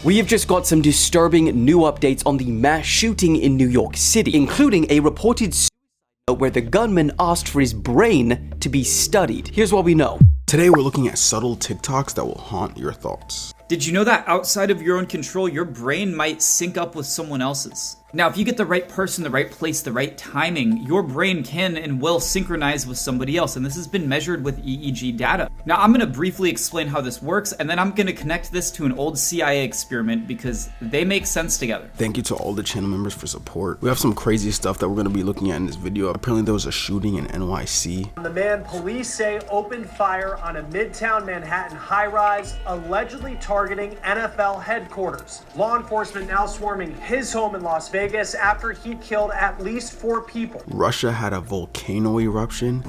We have just got some disturbing new updates on the mass shooting in New York City, including a reported suicide note where the gunman asked for his brain to be studied. Here's what we know. Today we're looking at subtle TikToks that will haunt your thoughts. Did you know that outside of your own control, your brain might sync up with someone else's? Now, if you get the right person, the right place, the right timing, your brain can and will synchronize with somebody else, and this has been measured with EEG data. Now, I'm going to briefly explain how this works, and then I'm going to connect this to an old CIA experiment because they make sense together. Thank you to all the channel members for support. We have some crazy stuff that we're going to be looking at in this video. Apparently there was a shooting in NYC. The man police say opened fire on a Midtown Manhattan high-rise, allegedly targeting NFL headquarters. Law enforcement now swarming his home in Las Vegas after he killed at least 4 people. Russia had a volcano eruption.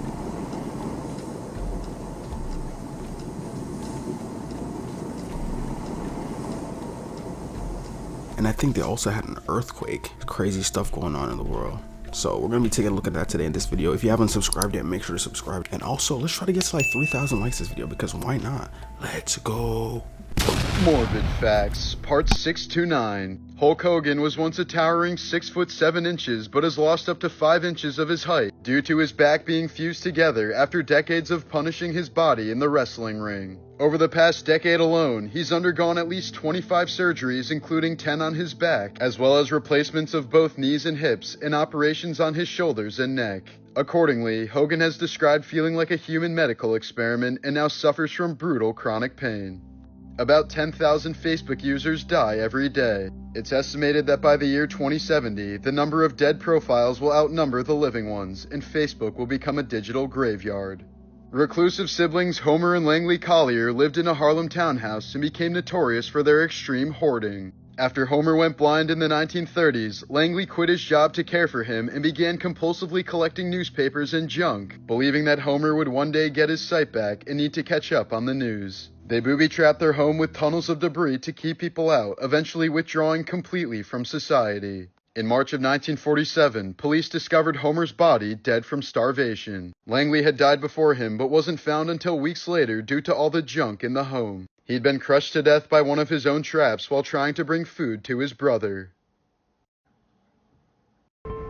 And I think they also had an earthquake. Crazy stuff going on in the world. So we're going to be taking a look at that today in this video. If you haven't subscribed yet, make sure to subscribe. And also, let's try to get to like 3,000 likes this video because why not? Let's go. Morbid Facts, Part 629. Hulk Hogan was once a towering 6 foot 7 inches, but has lost up to 5 inches of his height due to his back being fused together after decades of punishing his body in the wrestling ring. Over the past decade alone, he's undergone at least 25 surgeries, including 10 on his back, as well as replacements of both knees and hips, and operations on his shoulders and neck. Accordingly, Hogan has described feeling like a human medical experiment and now suffers from brutal chronic pain. About 10,000 Facebook users die every day. It's estimated that by the year 2070, the number of dead profiles will outnumber the living ones, and Facebook will become a digital graveyard. Reclusive siblings Homer and Langley Collier lived in a Harlem townhouse and became notorious for their extreme hoarding. After Homer went blind in the 1930s, Langley quit his job to care for him and began compulsively collecting newspapers and junk, believing that Homer would one day get his sight back and need to catch up on the news. They booby-trapped their home with tunnels of debris to keep people out, eventually withdrawing completely from society. In March of 1947, police discovered Homer's body dead from starvation. Langley had died before him, but wasn't found until weeks later due to all the junk in the home. He'd been crushed to death by one of his own traps while trying to bring food to his brother.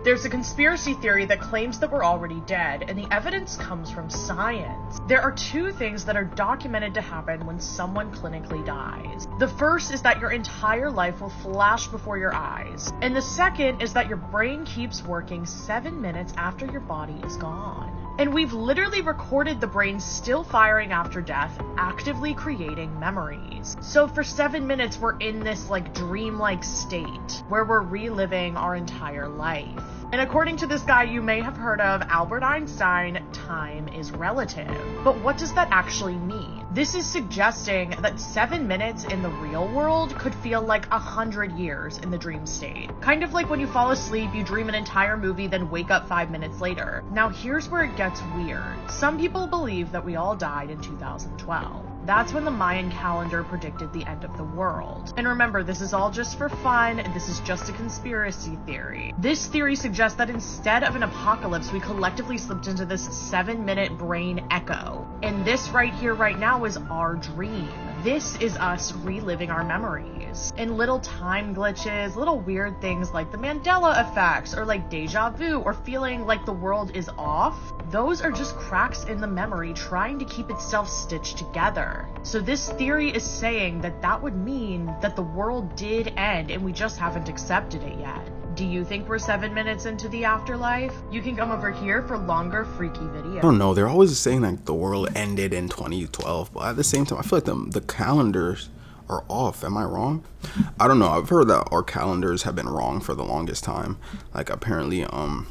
There's a conspiracy theory that claims that we're already dead, and the evidence comes from science. There are 2 things that are documented to happen when someone clinically dies. The first is that your entire life will flash before your eyes, and the second is that your brain keeps working 7 minutes after your body is gone. And we've literally recorded the brain still firing after death, actively creating memories. So for 7 minutes, we're in this dreamlike state where we're reliving our entire life. And according to this guy you may have heard of, Albert Einstein, time is relative. But what does that actually mean? This is suggesting that 7 minutes in the real world could feel like 100 years in the dream state. Kind of like when you fall asleep, you dream an entire movie, then wake up 5 minutes later. Now here's where it gets weird. Some people believe that we all died in 2012. That's when the Mayan calendar predicted the end of the world. And remember, this is all just for fun, and this is just a conspiracy theory. This theory suggests that instead of an apocalypse, we collectively slipped into this 7-minute brain echo. And this right here, right now, is our dream. This is us reliving our memories. And little time glitches, little weird things like the Mandela effects, or like deja vu, or feeling like the world is off, those are just cracks in the memory trying to keep itself stitched together. So this theory is saying that that would mean that the world did end and we just haven't accepted it yet. Do you think we're 7 minutes into the afterlife? You can come over here for longer freaky videos. I don't know, they're always saying like the world ended in 2012, but at the same time, I feel like the calendars are off. Am I wrong? I don't know. I've heard that our calendars have been wrong for the longest time. Like apparently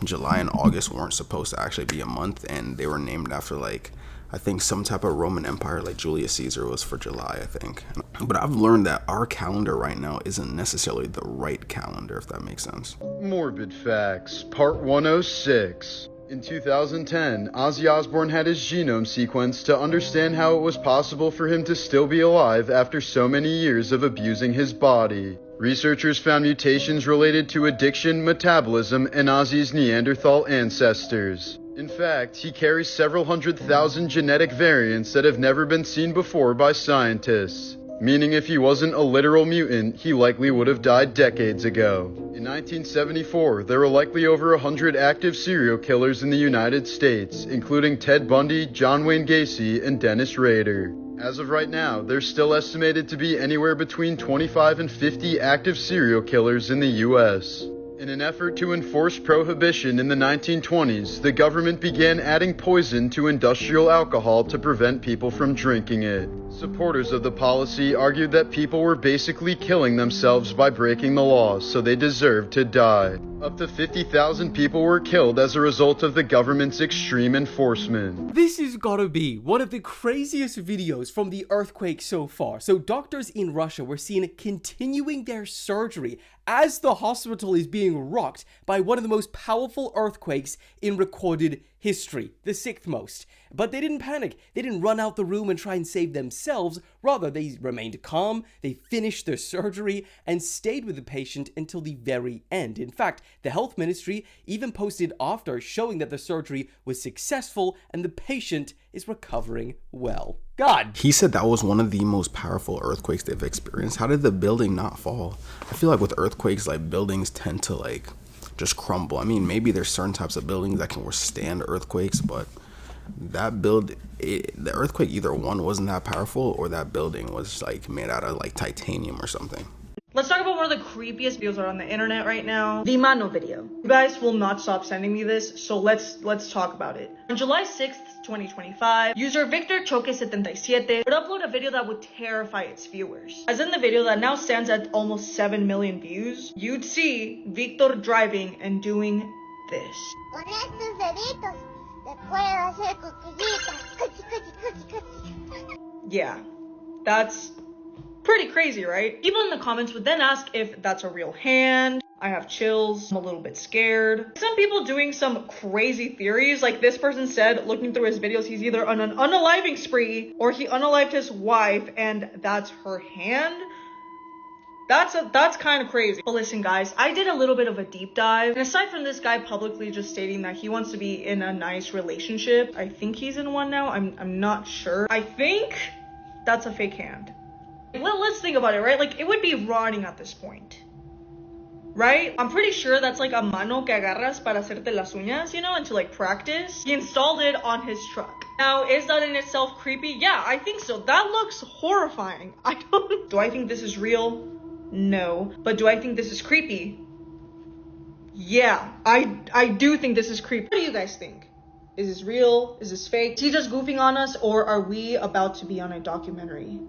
July and August weren't supposed to actually be a month, and they were named after like I think some type of Roman Empire, like Julius Caesar was for July, I think. But I've learned that our calendar right now isn't necessarily the right calendar, if that makes sense. Morbid Facts, Part 106. In 2010, Ozzy Osbourne had his genome sequenced to understand how it was possible for him to still be alive after so many years of abusing his body. Researchers found mutations related to addiction, metabolism, and Ozzy's Neanderthal ancestors. In fact, he carries several 100,000 genetic variants that have never been seen before by scientists. meaning if he wasn't a literal mutant, he likely would have died decades ago. In 1974, there were likely over 100 active serial killers in the United States, including Ted Bundy, John Wayne Gacy, and Dennis Rader. As of right now, there's still estimated to be anywhere between 25 and 50 active serial killers in the US. In an effort to enforce prohibition in the 1920s, the government began adding poison to industrial alcohol to prevent people from drinking it. Supporters of the policy argued that people were basically killing themselves by breaking the law, so they deserved to die. Up to 50,000 people were killed as a result of the government's extreme enforcement. This has gotta be one of the craziest videos from the earthquake so far. So doctors in Russia were seen continuing their surgery as the hospital is being rocked by one of the most powerful earthquakes in recorded history, the 6th most. But they didn't panic. They didn't run out the room and try and save themselves. Rather, they remained calm, they finished their surgery, and stayed with the patient until the very end. In fact, the health ministry even posted after showing that the surgery was successful and the patient is recovering well. God. He said that was one of the most powerful earthquakes they've experienced. How did the building not fall? I feel like with earthquakes, like buildings tend to like just crumble. I mean, maybe there's certain types of buildings that can withstand earthquakes, but the earthquake, either one wasn't that powerful or that building was like made out of like titanium or something. Let's talk about one of the creepiest videos that are on the internet right now. The Mano video. You guys will not stop sending me this, so let's talk about it. On July 6th, 2025, user Victor Choque77 would upload a video that would terrify its viewers. As in the video that now stands at almost 7 million views, you'd see Victor driving and doing this. Con estos deditos te puedo hacer cosquillitas. Yeah, that's pretty crazy, right? People in the comments would then ask if that's a real hand. I have chills. I'm a little bit scared. Some people doing some crazy theories. Like this person said, looking through his videos, he's either on an unaliving spree or he unalived his wife and that's her hand. That's kind of crazy. But listen guys, I did a little bit of a deep dive. And aside from this guy publicly just stating that he wants to be in a nice relationship, I think he's in one now. I'm not sure. I think that's a fake hand. Let's think about it, right? Like it would be rotting at this point. Right? I'm pretty sure that's like a mano que agarras para hacerte las uñas, you know, and to like practice. He installed it on his truck. Now, is that in itself creepy? Yeah, I think so. That looks horrifying. Do I think this is real? No. But do I think this is creepy? Yeah, I do think this is creepy. What do you guys think? Is this real? Is this fake? Is he just goofing on us, or are we about to be on a documentary?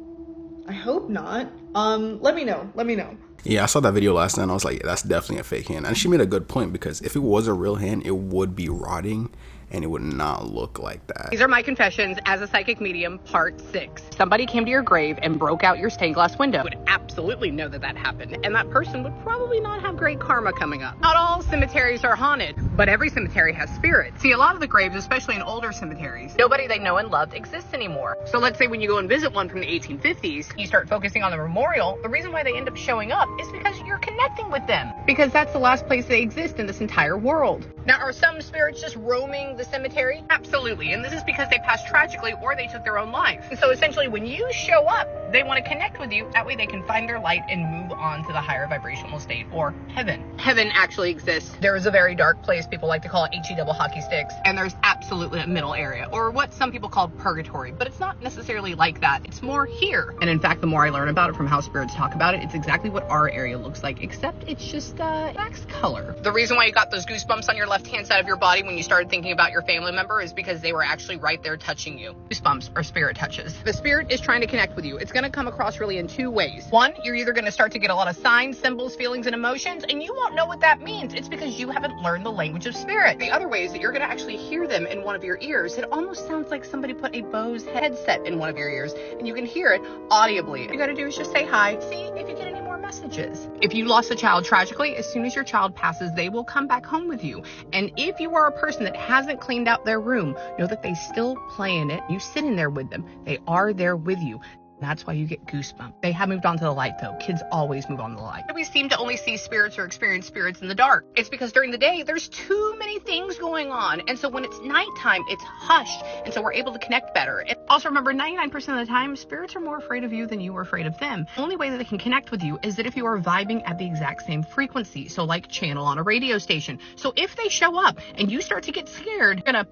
I hope not. Let me know. Yeah, I saw that video last night and I was like, yeah, that's definitely a fake hand. And she made a good point, because if it was a real hand, it would be rotting and it would not look like that. These are my confessions as a psychic medium, part 6. Somebody came to your grave and broke out your stained glass window. You would absolutely know that that happened, and that person would probably not have great karma coming up. Not all cemeteries are haunted, but every cemetery has spirits. See, a lot of the graves, especially in older cemeteries, nobody they know and loved exists anymore. So let's say when you go and visit one from the 1850s, you start focusing on the memorial, the reason why they end up showing up is because you're connecting with them. Because that's the last place they exist in this entire world. Now, are some spirits just roaming the cemetery? Absolutely, and this is because they passed tragically or they took their own life. And so essentially when you show up, they want to connect with you. That way they can find their light and move on to the higher vibrational state, or heaven. Heaven actually exists. There is a very dark place, people like to call it HE double hockey sticks, and there's absolutely a middle area, or what some people call purgatory, but it's not necessarily like that. It's more here. And in fact, the more I learn about it from how spirits talk about it, it's exactly what our area looks like, except it's just wax color. The reason why you got those goosebumps on your left hand side of your body when you started thinking about your family member is because they were actually right there touching you. Goosebumps are spirit touches. The spirit is trying to connect with you. It's going to come across really in two ways. One, you're either going to start to get a lot of signs, symbols, feelings, and emotions, and you won't know what that means. It's because you haven't learned the language of spirit. The other way is that you're going to actually hear them in one of your ears. It almost sounds like somebody put a Bose headset in one of your ears, and you can hear it audibly. All you got to do is just say hi, see if you get any more messages. If you lost a child tragically, as soon as your child passes, they will come back home with you. And if you are a person that hasn't cleaned out their room, know that they still play in it. You sit in there with them. They are there with you. That's why you get goosebumps. They have moved on to the light though. Kids always move on to the light. We seem to only see spirits or experience spirits in the dark. It's because during the day, there's too many things going on. And so when it's nighttime, it's hushed. And so we're able to connect better. And also remember, 99% of the time, spirits are more afraid of you than you are afraid of them. The only way that they can connect with you is that if you are vibing at the exact same frequency. So like channel on a radio station. So if they show up and you start to get scared, you're gonna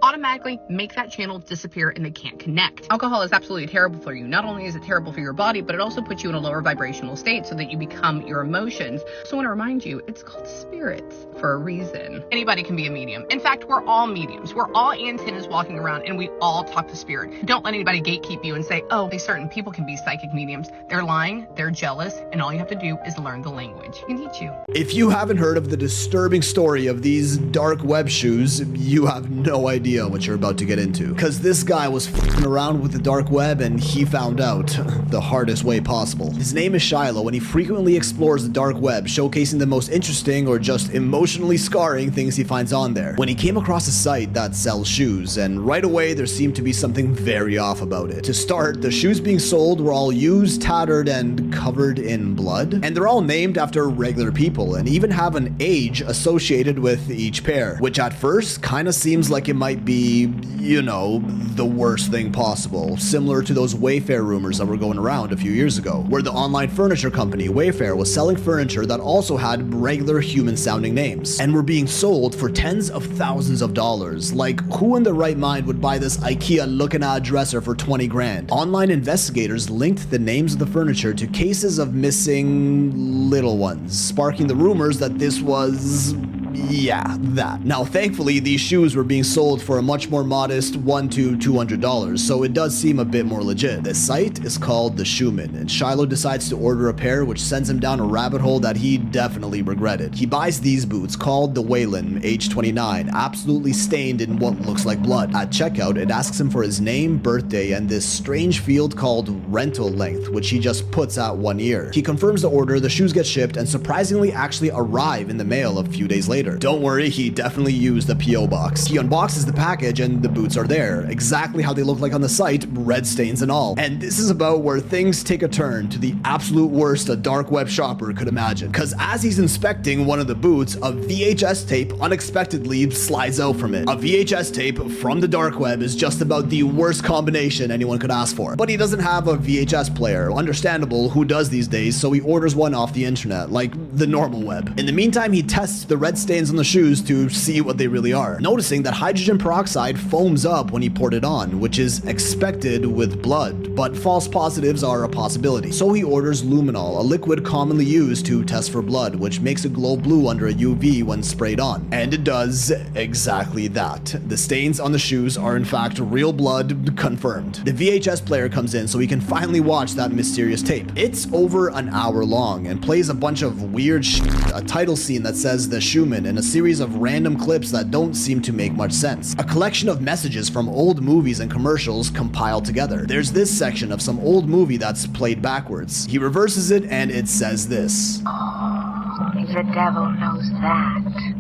automatically make that channel disappear and they can't connect. Alcohol is absolutely terrible for you. Not only is it terrible for your body, but it also puts you in a lower vibrational state so that you become your emotions. So I want to remind you, it's called spirits for a reason. Anybody can be a medium. In fact, we're all mediums. We're all antennas walking around and we all talk to spirit. Don't let anybody gatekeep you and say, oh, these certain people can be psychic mediums. They're lying, they're jealous, and all you have to do is learn the language. He can teach you. If you haven't heard of the disturbing story of these dark web shoes, you have no idea what you're about to get into. Because this guy was f***ing around with the dark web and he found out the hardest way possible. His name is Shiloh and he frequently explores the dark web, showcasing the most interesting or just emotionally scarring things he finds on there. When he came across a site that sells shoes, and right away there seemed to be something very off about it. To start, the shoes being sold were all used, tattered, and covered in blood. And they're all named after regular people and even have an age associated with each pair, which at first kind of seems like it might be, you know, the worst thing possible, similar to those Wayfair rumors that were going around a few years ago, where the online furniture company Wayfair was selling furniture that also had regular human sounding names and were being sold for tens of thousands of dollars. Like, who in their right mind would buy this IKEA looking at dresser for 20 grand? Online investigators linked the names of the furniture to cases of missing little ones, sparking the rumors that this was, yeah, that. Now, thankfully, these shoes were being sold for a much more modest $100 to $200, so it does seem a bit more legit. The site is called The Shoeman, and Shiloh decides to order a pair, which sends him down a rabbit hole that he definitely regretted. He buys these boots called the Whalen, age 29, absolutely stained in what looks like blood. At checkout, it asks him for his name, birthday, and this strange field called rental length, which he just puts at 1 year. He confirms the order, the shoes get shipped, and surprisingly actually arrive in the mail a few days later. Don't worry, he definitely used the P.O. box. He unboxes the package and the boots are there, exactly how they look like on the site, red stains and all. And this is about where things take a turn to the absolute worst a dark web shopper could imagine. Cause as he's inspecting one of the boots, a VHS tape unexpectedly slides out from it. A VHS tape from the dark web is just about the worst combination anyone could ask for. But he doesn't have a VHS player, understandable, who does these days, so he orders one off the internet, like the normal web. In the meantime, he tests the red stains on the shoes to see what they really are, noticing that hydrogen peroxide foams up when he poured it on, which is expected with blood, but false positives are a possibility. So he orders luminol, a liquid commonly used to test for blood, which makes it glow blue under a UV when sprayed on. And it does exactly that. The stains on the shoes are in fact real blood, confirmed. The VHS player comes in so he can finally watch that mysterious tape. It's over an hour long and plays a bunch of weird shit, a title scene that says The Shoeman, and a series of random clips that don't seem to make much sense. A collection of messages from old movies and commercials compiled together. There's this section of some old movie that's played backwards. He reverses it and it says this. Oh, the devil knows that.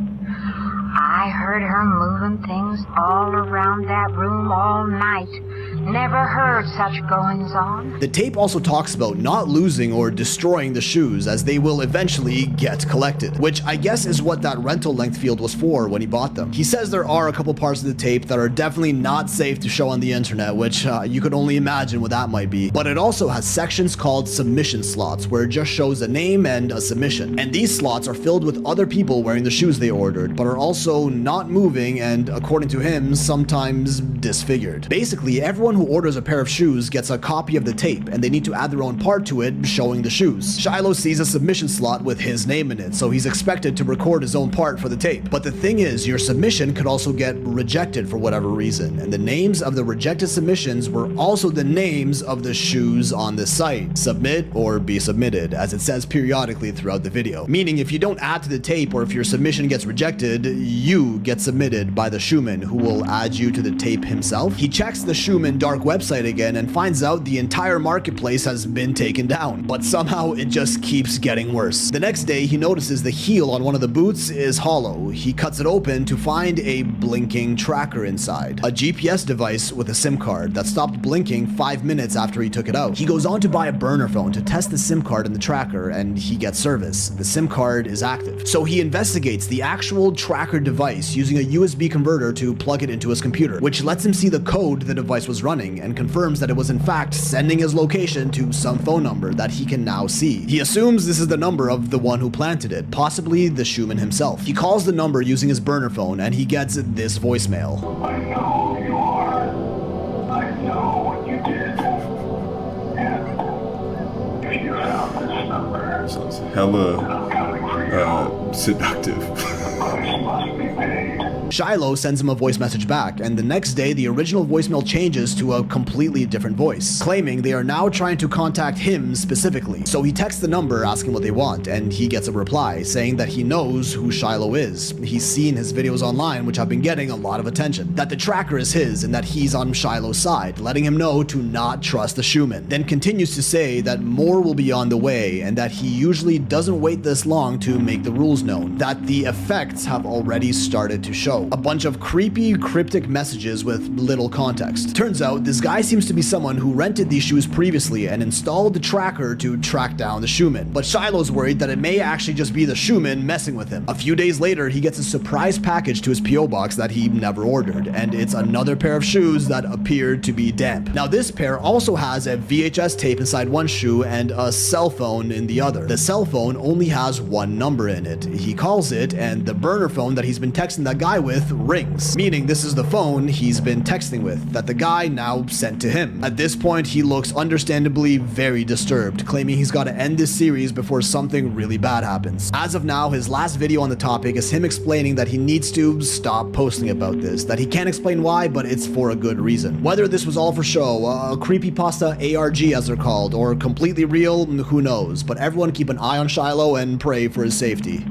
I heard her moving things all around that room all night. Never heard such goings on. The tape also talks about not losing or destroying the shoes, as they will eventually get collected, which I guess is what that rental length field was for when he bought them. He says there are a couple parts of the tape that are definitely not safe to show on the internet, which you could only imagine what that might be. But it also has sections called submission slots, where it just shows a name and a submission. And these slots are filled with other people wearing the shoes they ordered, but are also not moving and, according to him, sometimes disfigured. Basically, everyone who orders a pair of shoes gets a copy of the tape, and they need to add their own part to it showing the shoes. Shiloh sees a submission slot with his name in it, so he's expected to record his own part for the tape. But the thing is, your submission could also get rejected for whatever reason, and the names of the rejected submissions were also the names of the shoes on the site. Submit or be submitted, as it says periodically throughout the video. Meaning if you don't add to the tape, or if your submission gets rejected, you get submitted by the shoeman, who will add you to the tape himself. He checks the shoeman dark website again and finds out the entire marketplace has been taken down, but somehow it just keeps getting worse. The next day, he notices the heel on one of the boots is hollow. He cuts it open to find a blinking tracker inside, a GPS device with a SIM card that stopped blinking 5 minutes after he took it out. He goes on to buy a burner phone to test the SIM card in the tracker, and he gets service. The SIM card is active. So he investigates the actual tracker device using a USB converter to plug it into his computer, which lets him see the code the device was running and confirms that it was in fact sending his location to some phone number that he can now see. He assumes this is the number of the one who planted it, possibly the Schumann himself. He calls the number using his burner phone and he gets this voicemail. I know who you are. I know what you did. And if you found this number, sounds hella I'm coming for you. Seductive. The price must be paid. Shiloh sends him a voice message back, and the next day the original voicemail changes to a completely different voice, claiming they are now trying to contact him specifically. So he texts the number asking what they want, and he gets a reply saying that he knows who Shiloh is. He's seen his videos online, which have been getting a lot of attention, that the tracker is his and that he's on Shiloh's side, letting him know to not trust the Schumann. Then continues to say that more will be on the way and that he usually doesn't wait this long to make the rules known, that the effects have already started to show. A bunch of creepy, cryptic messages with little context. Turns out this guy seems to be someone who rented these shoes previously and installed the tracker to track down the Schumann. But Shiloh's worried that it may actually just be the Schumann messing with him. A few days later, he gets a surprise package to his P.O. box that he never ordered, and it's another pair of shoes that appeared to be damp. Now this pair also has a VHS tape inside one shoe and a cell phone in the other. The cell phone only has one number in it. He calls it, and the burner phone that he's been texting that guy with rings, meaning this is the phone he's been texting with that the guy now sent to him. At this point, he looks understandably very disturbed, claiming he's got to end this series before something really bad happens. As of now, his last video on the topic is him explaining that he needs to stop posting about this, that he can't explain why, but it's for a good reason. Whether this was all for show, a creepypasta ARG as they're called, or completely real, who knows, but everyone keep an eye on Shiloh and pray for his safety.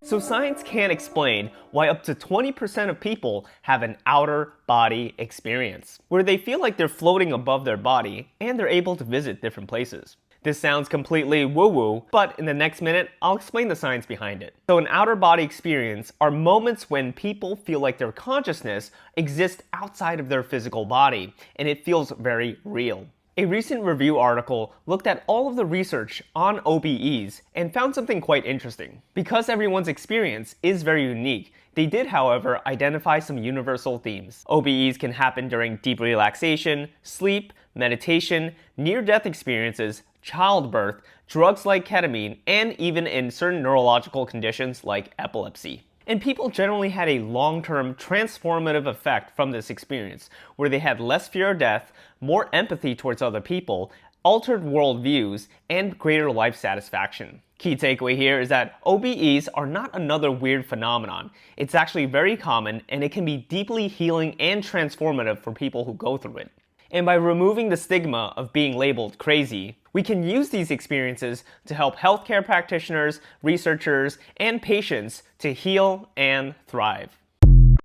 So science can't explain why up to 20% of people have an outer body experience, where they feel like they're floating above their body and they're able to visit different places. This sounds completely woo-woo, but in the next minute, I'll explain the science behind it. So an outer body experience are moments when people feel like their consciousness exists outside of their physical body, and it feels very real. A recent review article looked at all of the research on OBEs and found something quite interesting. Because everyone's experience is very unique, they did, however, identify some universal themes. OBEs can happen during deep relaxation, sleep, meditation, near-death experiences, childbirth, drugs like ketamine, and even in certain neurological conditions like epilepsy. And people generally had a long-term transformative effect from this experience, where they had less fear of death, more empathy towards other people, altered worldviews, and greater life satisfaction. Key takeaway here is that OBEs are not another weird phenomenon. It's actually very common, and it can be deeply healing and transformative for people who go through it. And by removing the stigma of being labeled crazy, we can use these experiences to help healthcare practitioners, researchers, and patients to heal and thrive.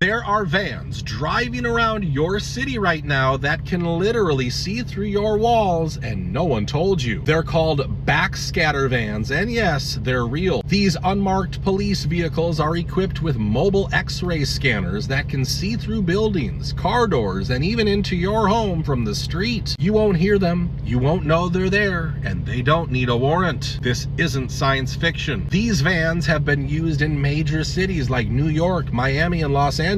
There are vans driving around your city right now that can literally see through your walls and no one told you. They're called backscatter vans, and yes, they're real. These unmarked police vehicles are equipped with mobile X-ray scanners that can see through buildings, car doors, and even into your home from the street. You won't hear them, you won't know they're there, and they don't need a warrant. This isn't science fiction. These vans have been used in major cities like New York, Miami, and Los Angeles.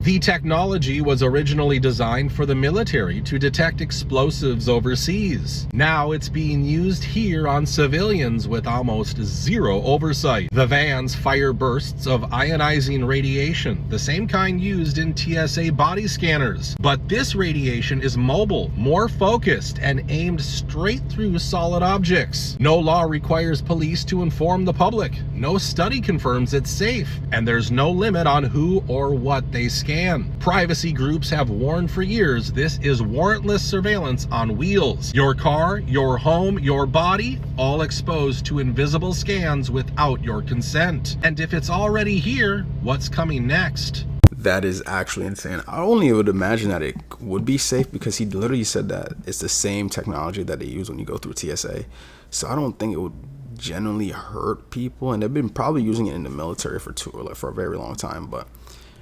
The technology was originally designed for the military to detect explosives overseas. Now it's being used here on civilians with almost zero oversight. The vans fire bursts of ionizing radiation, the same kind used in TSA body scanners. But this radiation is mobile, more focused, and aimed straight through solid objects. No law requires police to inform the public. No study confirms it's safe. And there's no limit on who or what they scan. Privacy groups have warned for years this is warrantless surveillance on wheels. Your car, your home, your body, all exposed to invisible scans without your consent. And if it's already here, what's coming next? That is actually insane. I only would imagine that it would be safe because he literally said that it's the same technology that they use when you go through TSA. So I don't think it would genuinely hurt people, and they've been probably using it in the military for a very long time. But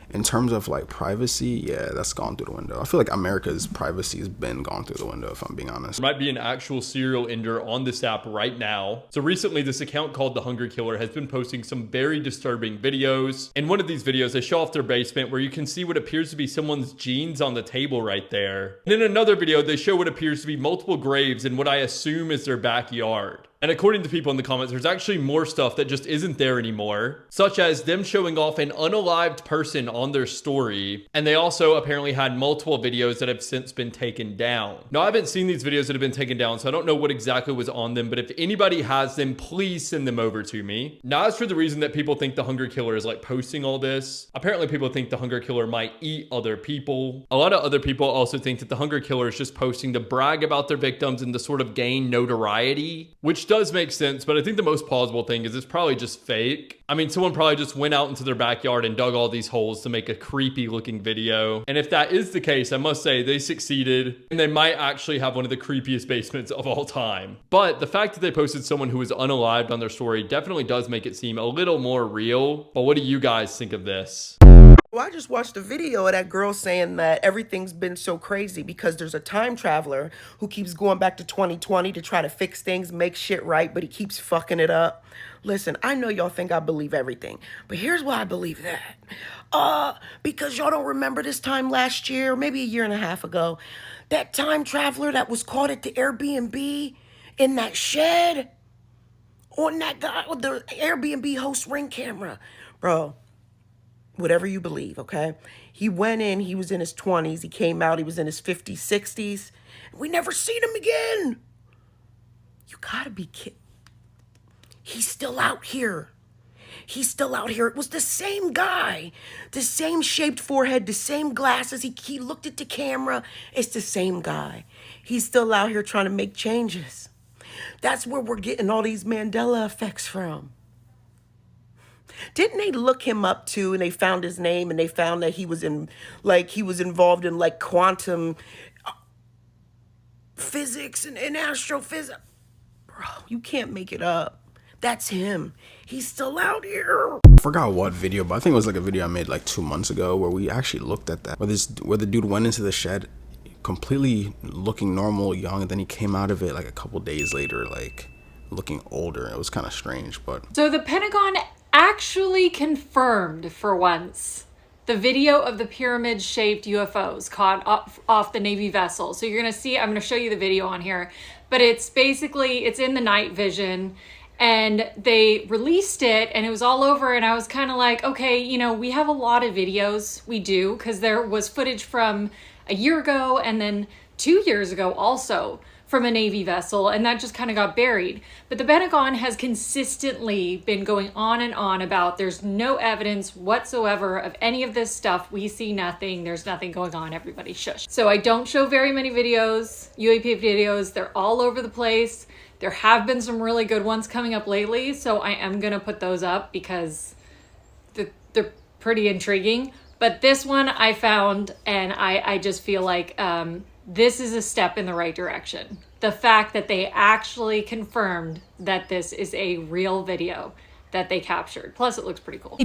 in terms of like privacy, yeah, that's gone through the window. I feel like America's privacy has been gone through the window, if I'm being honest. There might be an actual serial ender on this app right now. So recently, this account called The Hunger Killer has been posting some very disturbing videos. In one of these videos, they show off their basement where you can see what appears to be someone's jeans on the table right there. And in another video, they show what appears to be multiple graves in what I assume is their backyard. And according to people in the comments, there's actually more stuff that just isn't there anymore, such as them showing off an unalived person on their story. And they also apparently had multiple videos that have since been taken down. Now, I haven't seen these videos that have been taken down, so I don't know what exactly was on them, but if anybody has them, please send them over to me. Now, as for the reason that people think the Hunger Killer is like posting all this, apparently people think the Hunger Killer might eat other people. A lot of other people also think that the Hunger Killer is just posting to brag about their victims and to sort of gain notoriety, which does make sense, but I think the most plausible thing is it's probably just fake. I mean, someone probably just went out into their backyard and dug all these holes to make a creepy looking video. And if that is the case, I must say they succeeded, and they might actually have one of the creepiest basements of all time. But the fact that they posted someone who was unalived on their story definitely does make it seem a little more real. But what do you guys think of this? Well, I just watched a video of that girl saying that everything's been so crazy because there's a time traveler who keeps going back to 2020 to try to fix things, make shit right, but he keeps fucking it up. Listen, I know y'all think I believe everything, but here's why I believe that. Because y'all don't remember this time last year, maybe a year and a half ago, that time traveler that was caught at the Airbnb in that shed on that guy with the Airbnb host ring camera. Bro, whatever you believe, okay? He went in, he was in his 20s, he came out, he was in his 50s, 60s. We never seen him again. You gotta be kidding. He's still out here. He's still out here. It was the same guy, the same shaped forehead, the same glasses. He looked at the camera. It's the same guy. He's still out here trying to make changes. That's where we're getting all these Mandela effects from. Didn't they look him up too, and they found his name, and they found that he was involved in like quantum physics and astrophysics? Bro, you can't make it up. That's him. He's still out here. I forgot what video, but I think it was like a video I made like 2 months ago where we actually looked at that. Where the dude went into the shed completely looking normal, young, and then he came out of it like a couple days later, like looking older. It was kind of strange, but. So the Pentagon actually confirmed for once the video of the pyramid-shaped UFOs caught off the Navy vessel. So you're gonna see, I'm gonna show you the video on here, but it's basically, it's in the night vision, and they released it and it was all over, and I was kind of like, okay, you know, we have a lot of videos, we do, because there was footage from a year ago and then 2 years ago also from a Navy vessel, and that just kind of got buried. But the Pentagon has consistently been going on and on about there's no evidence whatsoever of any of this stuff. We see nothing. There's nothing going on. Everybody shush. So I don't show very many videos, UAP videos. They're all over the place. There have been some really good ones coming up lately, so I am going to put those up because they're pretty intriguing. But this one I found, and I just feel like this is a step in the right direction. The fact that they actually confirmed that this is a real video that they captured. Plus, it looks pretty cool.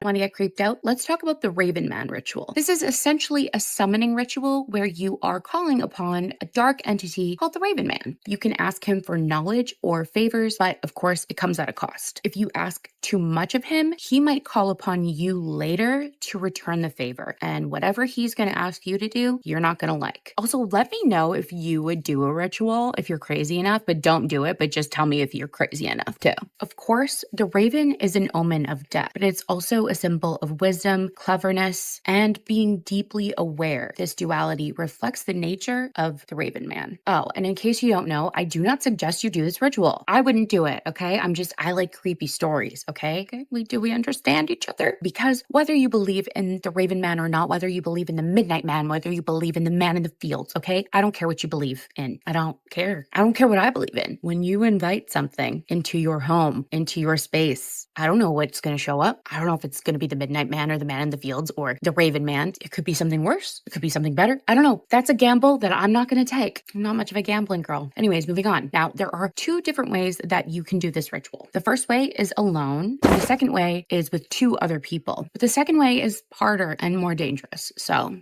Want to get creeped out? Let's talk about the Raven Man ritual. This is essentially a summoning ritual where you are calling upon a dark entity called the Raven Man. You can ask him for knowledge or favors, but of course it comes at a cost. If you ask too much of him, he might call upon you later to return the favor, and whatever he's going to ask you to do, you're not going to like. Also, let me know if you would do a ritual if you're crazy enough, but don't do it, but just tell me if you're crazy enough too. Of course, the Raven is an omen of death, but it's also a symbol of wisdom, cleverness, and being deeply aware. This duality reflects the nature of the Raven Man. Oh, and in case you don't know, I do not suggest you do this ritual. I wouldn't do it, okay? I like creepy stories, okay? Do we understand each other? Because whether you believe in the Raven Man or not, whether you believe in the Midnight Man, whether you believe in the Man in the Fields, okay? I don't care what you believe in. I don't care. I don't care what I believe in. When you invite something into your home, into your space, I don't know what's going to show up. I don't know if it's going to be the Midnight Man or the Man in the Fields or the Raven Man. It could be something worse. It could be something better. I don't know. That's a gamble that I'm not going to take. I'm not much of a gambling girl. Anyways, moving on. Now, there are 2 different ways that you can do this ritual. The first way is alone. And the second way is with 2 other people. But the second way is harder and more dangerous. So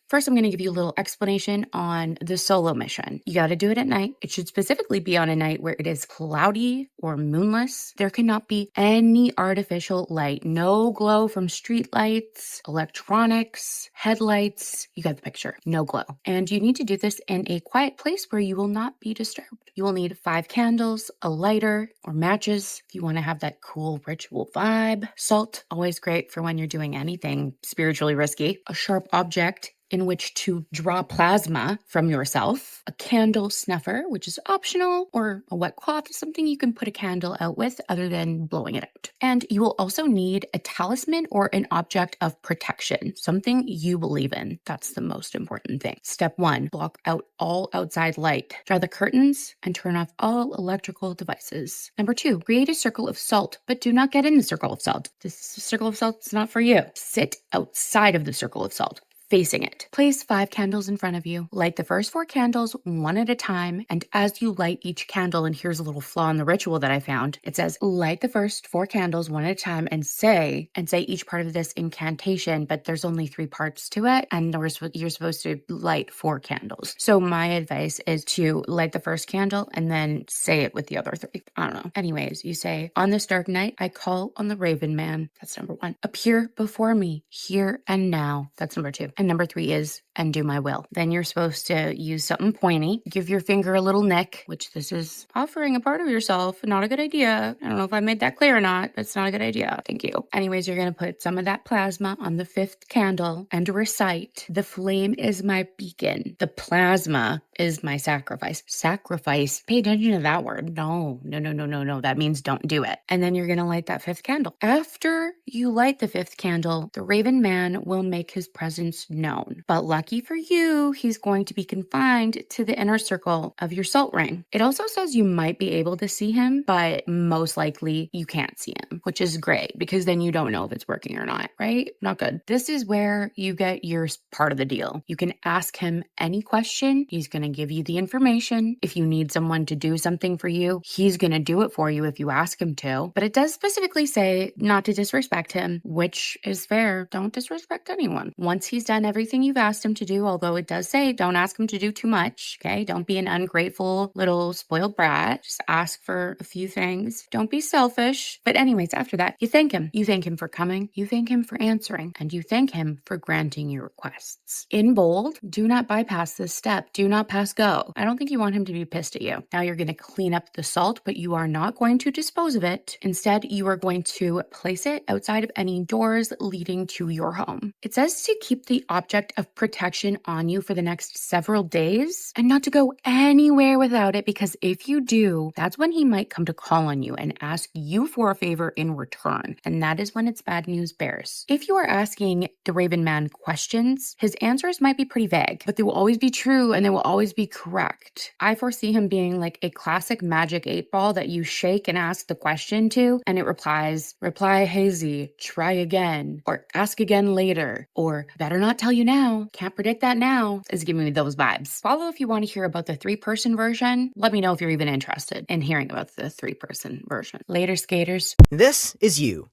first, I'm going to give you a little explanation on the solo mission. You got to do it at night. It should specifically be on a night where it is cloudy or moonless. There cannot be any artificial light. No glow from street lights, electronics, headlights. You got the picture. No glow. And you need to do this in a quiet place where you will not be disturbed. You will need 5 candles, a lighter, or matches if you want to have that cool ritual vibe. Salt, always great for when you're doing anything spiritually risky. A sharp object in which to draw plasma from yourself, a candle snuffer, which is optional, or a wet cloth, something you can put a candle out with other than blowing it out. And you will also need a talisman or an object of protection, something you believe in. That's the most important thing. Step 1, block out all outside light. Draw the curtains and turn off all electrical devices. Number 2, create a circle of salt, but do not get in the circle of salt. This circle of salt is not for you. Sit outside of the circle of salt, facing it. Place 5 candles in front of you. Light the first 4 candles one at a time, and as you light each candle, and here's a little flaw in the ritual that I found, it says light the first 4 candles one at a time and say each part of this incantation, but there's only 3 parts to it, and you're supposed to light 4 candles. So my advice is to light the first candle and then say it with the other 3. I don't know. Anyways, you say, on this dark night, I call on the Raven Man. That's number 1. Appear before me, here and now. That's number 2. And number 3 is, and do my will. Then you're supposed to use something pointy, give your finger a little nick, which this is offering a part of yourself. Not a good idea. I don't know if I made that clear or not, but it's not a good idea. Thank you. Anyways, you're going to put some of that plasma on the 5th candle and recite, the flame is my beacon. The plasma is my sacrifice. Sacrifice. Pay attention to that word. No. That means don't do it. And then you're going to light that 5th candle. After you light the 5th candle, the Raven Man will make his presence known. But lucky for you, he's going to be confined to the inner circle of your salt ring. It also says you might be able to see him, but most likely you can't see him, which is great because then you don't know if it's working or not, right? Not good. This is where you get your part of the deal. You can ask him any question. He's going to give you the information. If you need someone to do something for you, he's going to do it for you if you ask him to. But it does specifically say not to disrespect him, which is fair. Don't disrespect anyone. Once he's done everything you've asked him to do, although it does say don't ask him to do too much, okay? Don't be an ungrateful little spoiled brat. Just ask for a few things. Don't be selfish. But anyways, after that, you thank him. You thank him for coming. You thank him for answering. And you thank him for granting your requests. In bold, do not bypass this step. Do not pass go. I don't think you want him to be pissed at you. Now you're going to clean up the salt, but you are not going to dispose of it. Instead, you are going to place it outside of any doors leading to your home. It says to keep the object of protection on you for the next several days and not to go anywhere without it, because if you do, that's when he might come to call on you and ask you for a favor in return. And that is when it's bad news bears. If you are asking the Raven Man questions, his answers might be pretty vague, but they will always be true and they will always be correct. I foresee him being like a classic magic 8-ball that you shake and ask the question to, and it reply hazy, try again, or ask again later, or better not tell you now, can't predict that now, is giving me those vibes. Follow if you want to hear about the 3-person version. Let me know if you're even interested in hearing about the 3-person version. Later, skaters. This is you.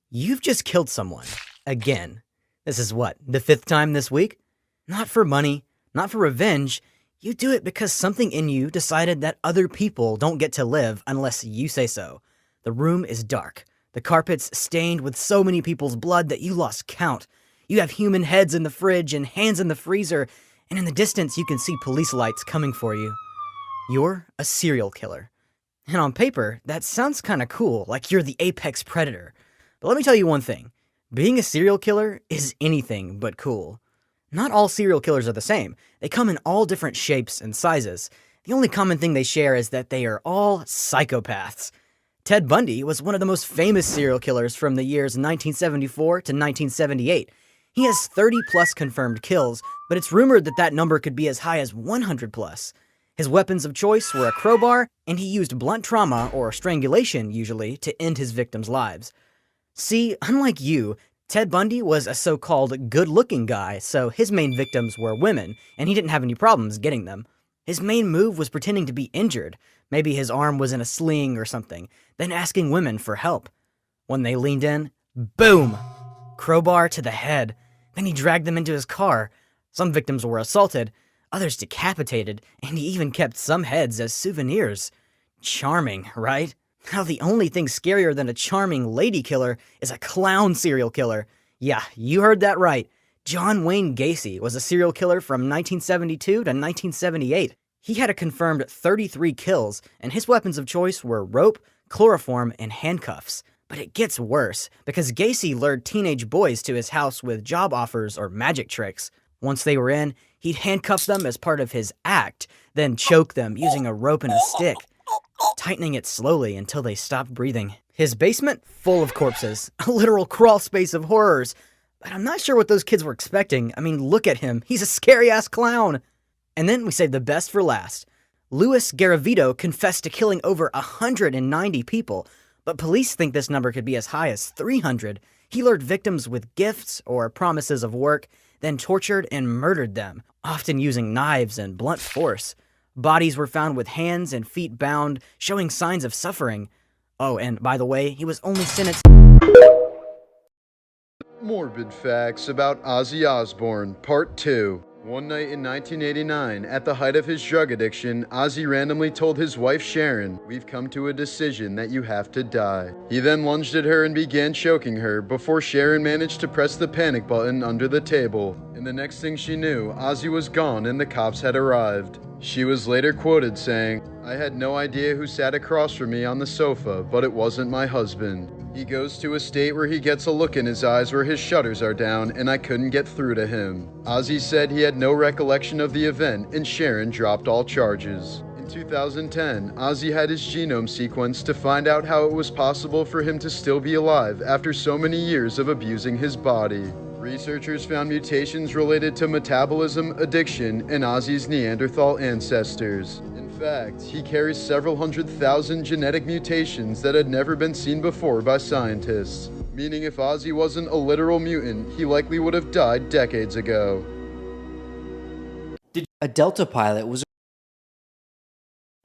You've just killed someone. Again. This is what, the 5th time this week? Not for money, not for revenge. You do it because something in you decided that other people don't get to live unless you say so. The room is dark. The carpet's stained with so many people's blood that you lost count. You have human heads in the fridge and hands in the freezer, and in the distance you can see police lights coming for you. You're a serial killer. And on paper, that sounds kinda cool, like you're the apex predator. But let me tell you one thing. Being a serial killer is anything but cool. Not all serial killers are the same. They come in all different shapes and sizes. The only common thing they share is that they are all psychopaths. Ted Bundy was one of the most famous serial killers from the years 1974 to 1978. He has 30-plus confirmed kills, but it's rumored that that number could be as high as 100-plus. His weapons of choice were a crowbar, and he used blunt trauma, or strangulation usually, to end his victims' lives. See, unlike you, Ted Bundy was a so-called good-looking guy, so his main victims were women, and he didn't have any problems getting them. His main move was pretending to be injured. Maybe his arm was in a sling or something, then asking women for help. When they leaned in, boom! Crowbar to the head. Then he dragged them into his car. Some victims were assaulted, others decapitated, and he even kept some heads as souvenirs. Charming, right? Now the only thing scarier than a charming lady killer is a clown serial killer. Yeah, you heard that right. John Wayne Gacy was a serial killer from 1972 to 1978. He had a confirmed 33 kills, and his weapons of choice were rope, chloroform, and handcuffs. But it gets worse, because Gacy lured teenage boys to his house with job offers or magic tricks. Once they were in, he'd handcuff them as part of his act, then choke them using a rope and a stick, tightening it slowly until they stopped breathing. His basement? Full of corpses. A literal crawl space of horrors. But I'm not sure what those kids were expecting. I mean, look at him. He's a scary-ass clown. And then we saved the best for last. Louis Garavito confessed to killing over 190 people, but police think this number could be as high as 300. He lured victims with gifts or promises of work, then tortured and murdered them, often using knives and blunt force. Bodies were found with hands and feet bound, showing signs of suffering. Oh, and by the way, he was only sentenced... Morbid facts about Ozzy Osbourne, Part 2. One night in 1989, at the height of his drug addiction, Ozzy randomly told his wife Sharon, "We've come to a decision that you have to die." He then lunged at her and began choking her, before Sharon managed to press the panic button under the table. And the next thing she knew, Ozzy was gone and the cops had arrived. She was later quoted saying, "I had no idea who sat across from me on the sofa, but it wasn't my husband. He goes to a state where he gets a look in his eyes where his shutters are down, and I couldn't get through to him." Ozzy said he had no recollection of the event, and Sharon dropped all charges. In 2010, Ozzy had his genome sequenced to find out how it was possible for him to still be alive after so many years of abusing his body. Researchers found mutations related to metabolism, addiction, and Ozzy's Neanderthal ancestors. In fact, he carries several 100,000 genetic mutations that had never been seen before by scientists. Meaning if Ozzy wasn't a literal mutant, he likely would have died decades ago. A Delta pilot was...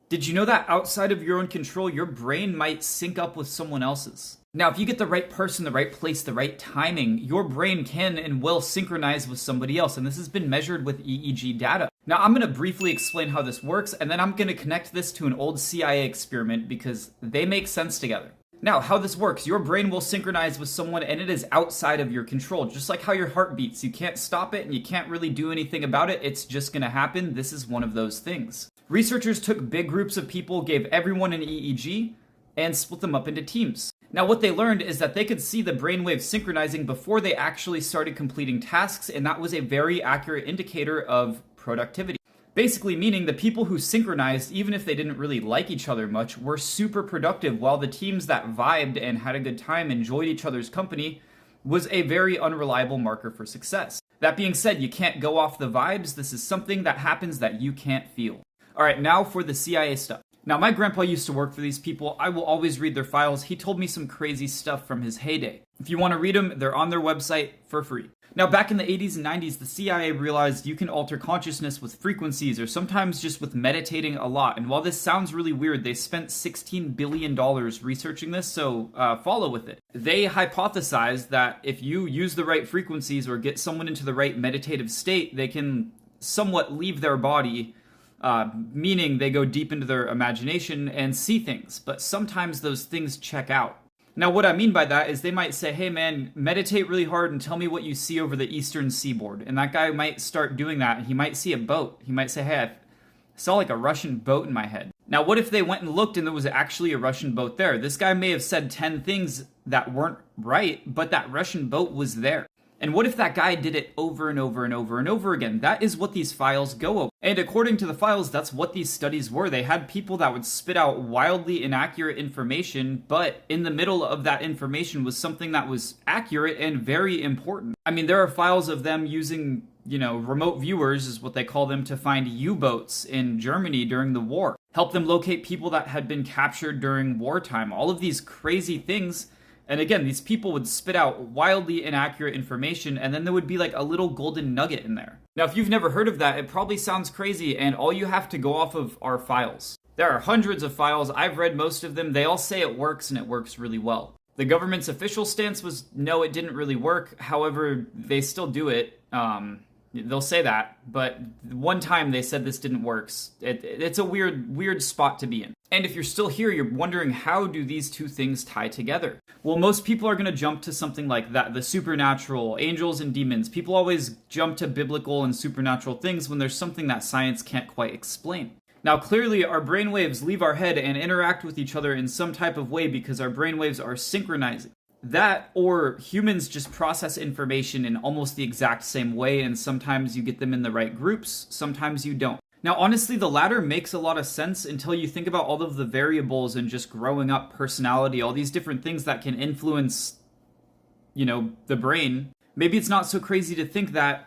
Did you know that outside of your own control, your brain might sync up with someone else's? Now, if you get the right person, the right place, the right timing, your brain can and will synchronize with somebody else, and this has been measured with EEG data. Now, I'm going to briefly explain how this works, and then I'm going to connect this to an old CIA experiment because they make sense together. Now, how this works, your brain will synchronize with someone and it is outside of your control, just like how your heart beats. You can't stop it and you can't really do anything about it. It's just going to happen. This is one of those things. Researchers took big groups of people, gave everyone an EEG, and split them up into teams. Now, what they learned is that they could see the brainwaves synchronizing before they actually started completing tasks, and that was a very accurate indicator of productivity. Basically meaning the people who synchronized, even if they didn't really like each other much, were super productive, while the teams that vibed and had a good time, enjoyed each other's company, was a very unreliable marker for success. That being said, you can't go off the vibes. This is something that happens that you can't feel. Alright, now for the CIA stuff. Now, my grandpa used to work for these people. I will always read their files. He told me some crazy stuff from his heyday. If you want to read them, they're on their website for free. Now, back in the 80s and 90s, the CIA realized you can alter consciousness with frequencies or sometimes just with meditating a lot. And while this sounds really weird, they spent $16 billion researching this, so follow with it. They hypothesized that if you use the right frequencies or get someone into the right meditative state, they can somewhat leave their body, meaning they go deep into their imagination and see things, but sometimes those things check out. Now, what I mean by that is they might say, "Hey man, meditate really hard and tell me what you see over the eastern seaboard." And that guy might start doing that, and he might see a boat. He might say, "Hey, I saw like a Russian boat in my head." Now, what if they went and looked and there was actually a Russian boat there? This guy may have said 10 things that weren't right, but that Russian boat was there. And what if that guy did it over and over and over and over again? That is what these files go over. And according to the files, that's what these studies were. They had people that would spit out wildly inaccurate information, but in the middle of that information was something that was accurate and very important. I mean, there are files of them using, remote viewers is what they call them, to find U-boats in Germany during the war. Help them locate people that had been captured during wartime. All of these crazy things And again, these people would spit out wildly inaccurate information, and then there would be like a little golden nugget in there. Now, if you've never heard of that, it probably sounds crazy, and all you have to go off of are files. There are hundreds of files. I've read most of them. They all say it works, and it works really well. The government's official stance was, no, it didn't really work. However, they still do it. They'll say that, but one time they said this didn't work. It's a weird spot to be in. And if you're still here, you're wondering, how do these two things tie together? Well, most people are going to jump to something like that, the supernatural, angels and demons. People always jump to biblical and supernatural things when there's something that science can't quite explain. Now, clearly, our brainwaves leave our head and interact with each other in some type of way because our brainwaves are synchronizing. That, or humans just process information in almost the exact same way, and sometimes you get them in the right groups, sometimes you don't. Now, honestly, the latter makes a lot of sense until you think about all of the variables and just growing up, personality, all these different things that can influence, the brain. Maybe it's not so crazy to think that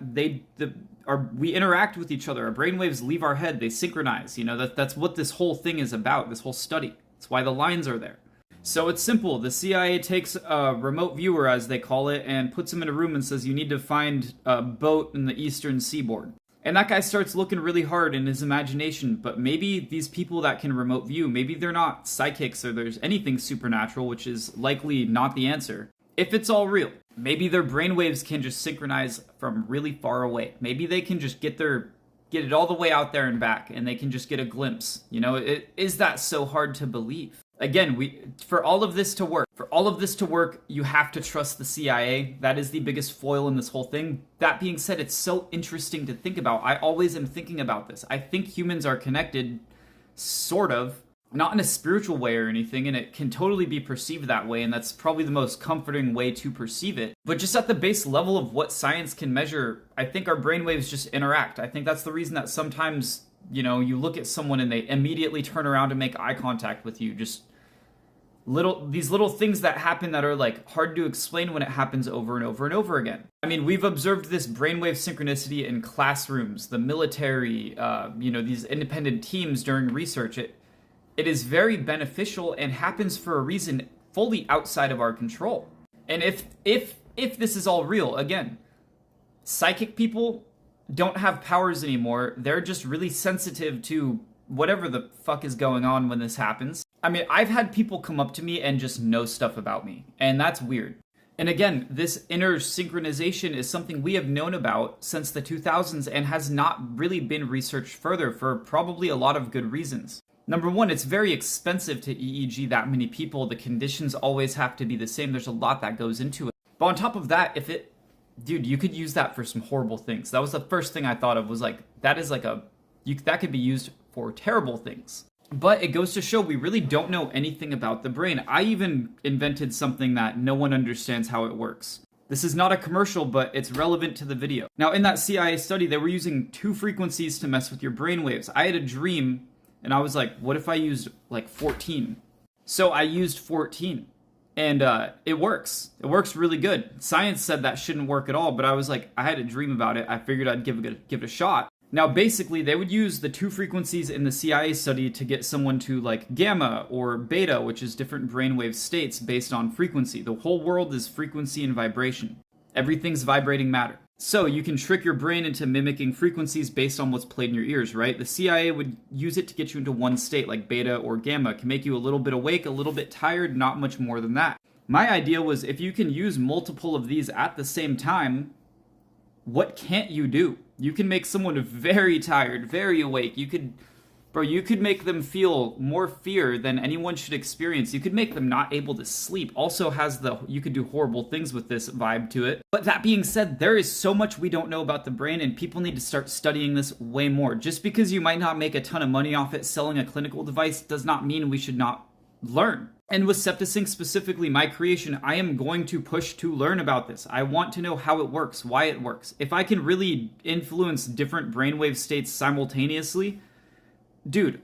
we interact with each other. Our brainwaves leave our head, they synchronize. That's what this whole thing is about, this whole study. That's why the lines are there. So it's simple. The CIA takes a remote viewer, as they call it, and puts him in a room and says, you need to find a boat in the eastern seaboard. And that guy starts looking really hard in his imagination, but maybe these people that can remote view, maybe they're not psychics or there's anything supernatural, which is likely not the answer. If it's all real, maybe their brainwaves can just synchronize from really far away. Maybe they can just get it all the way out there and back, and they can just get a glimpse. Is that so hard to believe? Again, for all of this to work, you have to trust the CIA. That is the biggest foil in this whole thing. That being said, it's so interesting to think about. I always am thinking about this. I think humans are connected, sort of, not in a spiritual way or anything, and it can totally be perceived that way, and that's probably the most comforting way to perceive it. But just at the base level of what science can measure, I think our brainwaves just interact. I think that's the reason that sometimes, you look at someone and they immediately turn around and make eye contact with you. Just these little things that happen that are like hard to explain when it happens over and over and over again. I mean, we've observed this brainwave synchronicity in classrooms, the military, these independent teams during research. It is very beneficial and happens for a reason fully outside of our control. And if this is all real, again, psychic people don't have powers anymore. They're just really sensitive to whatever the fuck is going on when this happens. I mean, I've had people come up to me and just know stuff about me, and that's weird. And again, this inner synchronization is something we have known about since the 2000s and has not really been researched further for probably a lot of good reasons. Number one, it's very expensive to EEG that many people. The conditions always have to be the same. There's a lot that goes into it. But on top of that, dude, you could use that for some horrible things. That was the first thing I thought of, was like, that could be used for terrible things. But it goes to show we really don't know anything about the brain. I even invented something that no one understands how it works. This is not a commercial, but it's relevant to the video. Now, in that CIA study, they were using 2 frequencies to mess with your brainwaves. I had a dream, and I was like, what if I used like 14? So I used 14, and it works. It works really good. Science said that shouldn't work at all, but I was like, I had a dream about it. I figured I'd give it a shot. Now, basically, they would use the 2 frequencies in the CIA study to get someone to like gamma or beta, which is different brainwave states based on frequency. The whole world is frequency and vibration. Everything's vibrating matter. So you can trick your brain into mimicking frequencies based on what's played in your ears, right? The CIA would use it to get you into one state, like beta or gamma. It can make you a little bit awake, a little bit tired, not much more than that. My idea was, if you can use multiple of these at the same time, what can't you do? You can make someone very tired, very awake. You could make them feel more fear than anyone should experience. You could make them not able to sleep. Also you could do horrible things with this vibe to it. But that being said, there is so much we don't know about the brain, and people need to start studying this way more. Just because you might not make a ton of money off it selling a clinical device does not mean we should not learn. And with Septisync specifically, my creation, I am going to push to learn about this. I want to know how it works, why it works. If I can really influence different brainwave states simultaneously, dude,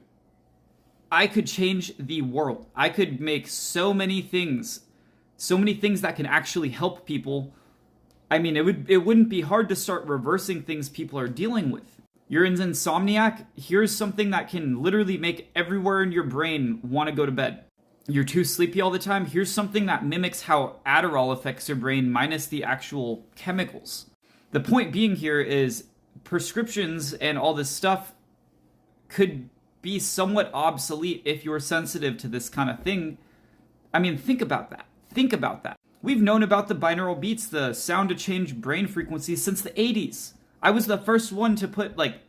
I could change the world. I could make so many things that can actually help people. I mean, it wouldn't be hard to start reversing things people are dealing with. You're an insomniac, here's something that can literally make everywhere in your brain want to go to bed. you're too sleepy all the time, here's something that mimics how Adderall affects your brain minus the actual chemicals. The point being here is prescriptions and all this stuff could be somewhat obsolete if you're sensitive to this kind of thing. I mean, think about that. Think about that. We've known about the binaural beats, the sound to change brain frequencies, since the 80s. I was the first one to put like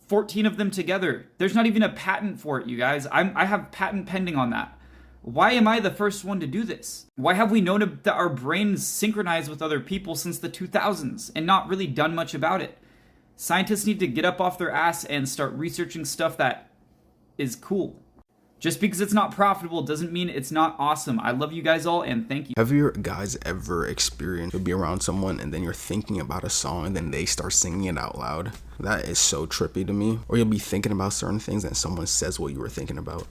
14 of them together. There's not even a patent for it, you guys. I have patent pending on that. Why am I the first one to do this? Why have we known that our brains synchronize with other people since the 2000s and not really done much about it? Scientists need to get up off their ass and start researching stuff that is cool. Just because it's not profitable doesn't mean it's not awesome. I love you guys all, and thank you. Have you guys ever experienced to be around someone and then you're thinking about a song and then they start singing it out loud? That is so trippy to me. Or you'll be thinking about certain things and someone says what you were thinking about.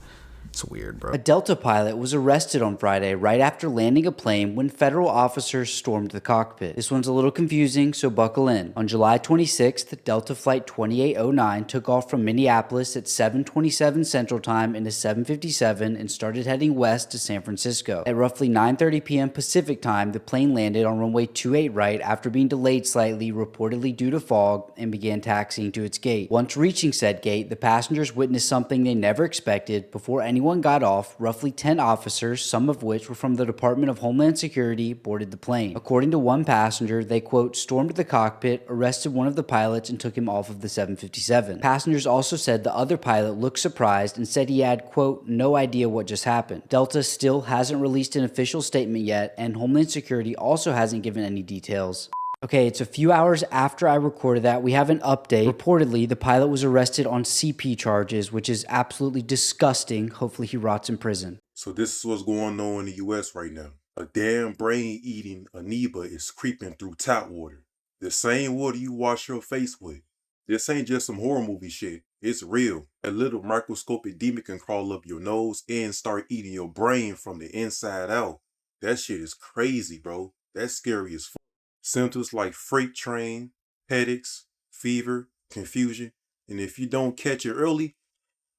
It's weird, bro. A Delta pilot was arrested on Friday right after landing a plane when federal officers stormed the cockpit. This one's a little confusing, so buckle in. On July 26th, Delta Flight 2809 took off from Minneapolis at 7:27 Central Time in a 757 and started heading west to San Francisco. At roughly 9:30 p.m. Pacific Time, the plane landed on runway 28 right after being delayed slightly, reportedly due to fog, and began taxiing to its gate. Once reaching said gate, the passengers witnessed something they never expected. Before anyone got off, roughly 10 officers, some of which were from the Department of Homeland Security, boarded the plane. According to one passenger, they, quote, stormed the cockpit, arrested one of the pilots, and took him off of the 757. Passengers also said the other pilot looked surprised and said he had, quote, no idea what just happened. Delta still hasn't released an official statement yet, and Homeland Security also hasn't given any details. Okay, it's a few hours after I recorded that. We have an update. Reportedly, the pilot was arrested on CP charges, which is absolutely disgusting. Hopefully he rots in prison. So this is what's going on in the US right now. A damn brain-eating amoeba is creeping through tap water. The same water you wash your face with. This ain't just some horror movie shit. It's real. A little microscopic demon can crawl up your nose and start eating your brain from the inside out. That shit is crazy, bro. That's scary as fuck. Symptoms like freight train, headaches, fever, confusion, and if you don't catch it early,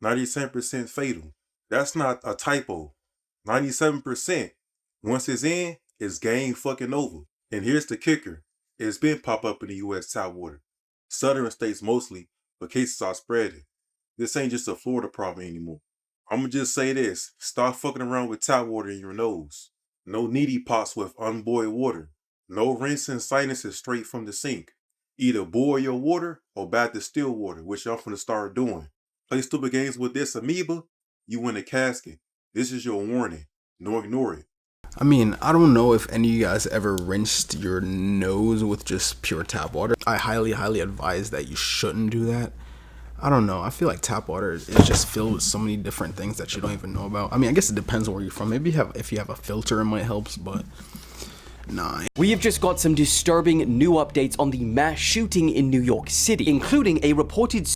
97% fatal. That's not a typo. 97%. Once it's in, it's game fucking over. And here's the kicker. It's been pop up in the US tap water. Southern states mostly, but cases are spreading. This ain't just a Florida problem anymore. I'ma just say this. Stop fucking around with tap water in your nose. No needy pots with unboiled water. No rinsing sinuses straight from the sink. Either boil your water or bath the still water, which I'm finna start doing. Play stupid games with this amoeba, you in a casket. This is your warning. No, ignore it. I mean, I don't know if any of you guys ever rinsed your nose with just pure tap water. I highly advise that you shouldn't do that. I don't know. I feel like tap water is just filled with so many different things that you don't even know about. I mean, I guess it depends on where you're from. Maybe if you have a filter, it might help, but... nah. We have just got some disturbing new updates on the mass shooting in New York City, including a reported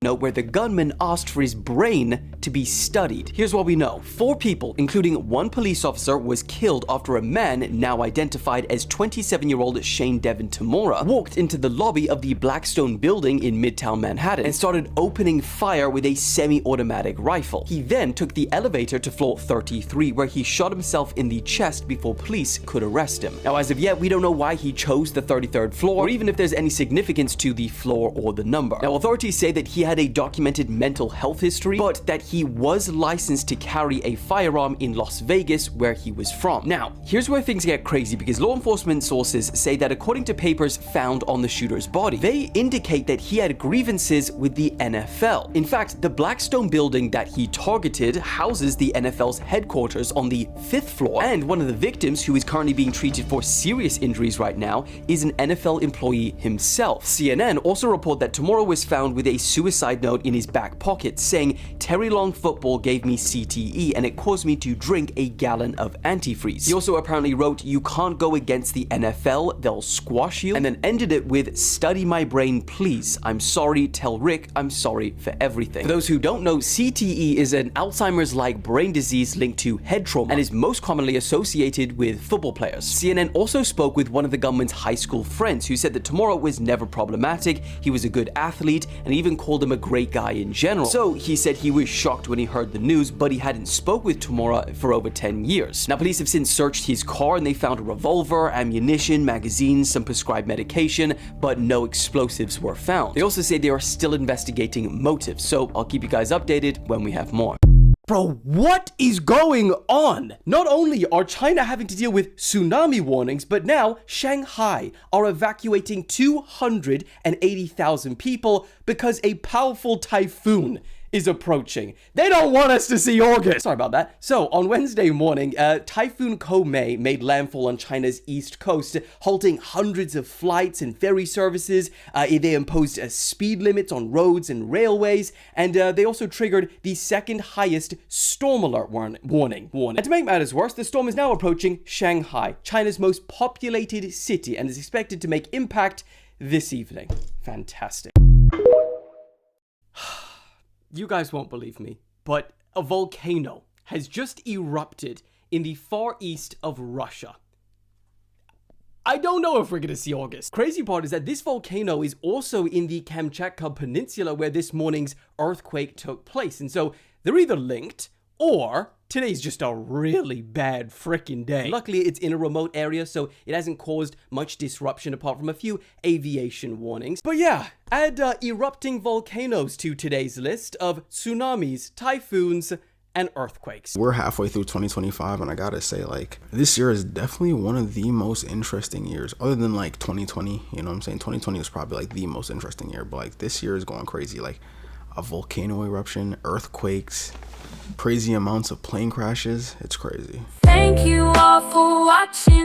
note where the gunman asked for his brain to be studied. Here's what we know. 4 people, including 1 police officer, was killed after a man, now identified as 27-year-old Shane Devin Tamora, walked into the lobby of the Blackstone building in Midtown Manhattan and started opening fire with a semi-automatic rifle. He then took the elevator to floor 33, where he shot himself in the chest before police could arrest him. Now, as of yet, we don't know why he chose the 33rd floor, or even if there's any significance to the floor or the number. Now, authorities say that he had a documented mental health history, but that he was licensed to carry a firearm in Las Vegas, where he was from. Now, here's where things get crazy, because law enforcement sources say that according to papers found on the shooter's body, they indicate that he had grievances with the NFL. In fact, the Blackstone building that he targeted houses the NFL's headquarters on the 5th floor, and one of the victims, who is currently being treated for serious injuries right now, is an NFL employee himself. CNN also report that Tamora was found with a suicide note in his back pocket saying, "Terry Long football gave me CTE and it caused me to drink a gallon of antifreeze." He also apparently wrote, "You can't go against the NFL, they'll squash you," and then ended it with, "Study my brain, please. I'm sorry, tell Rick I'm sorry for everything." For those who don't know, CTE is an Alzheimer's-like brain disease linked to head trauma and is most commonly associated with football players. CNN also spoke with one of the gunman's high school friends who said that Tamora was never problematic, he was a good athlete, and even called him him a great guy in general. So he said he was shocked when he heard the news, but he hadn't spoke with Tomura for over 10 years. Now, police have since searched his car and they found a revolver, ammunition, magazines, some prescribed medication, but no explosives were found. They also say they are still investigating motives, so I'll keep you guys updated when we have more. Bro, what is going on? Not only are China having to deal with tsunami warnings, but now Shanghai are evacuating 280,000 people because a powerful typhoon is approaching. They don't want us to see August. Sorry about that. So, on Wednesday morning, Typhoon Koumei made landfall on China's east coast, halting hundreds of flights and ferry services. They imposed speed limits on roads and railways, and they also triggered the second highest storm alert warning. And to make matters worse, the storm is now approaching Shanghai, China's most populated city, and is expected to make impact this evening. Fantastic. You guys won't believe me, but a volcano has just erupted in the far east of Russia. I don't know if we're going to see August. Crazy part is that this volcano is also in the Kamchatka Peninsula where this morning's earthquake took place. And so they're either linked or today's just a really bad frickin' day. Luckily, it's in a remote area, so it hasn't caused much disruption apart from a few aviation warnings. But yeah, add erupting volcanoes to today's list of tsunamis, typhoons, and earthquakes. We're halfway through 2025, and I gotta say, like, this year is definitely one of the most interesting years, other than like 2020. You know what I'm saying? 2020 was probably like the most interesting year, but like this year is going crazy. Like a volcano eruption, earthquakes, crazy amounts of plane crashes. It's crazy. Thank you all for watching.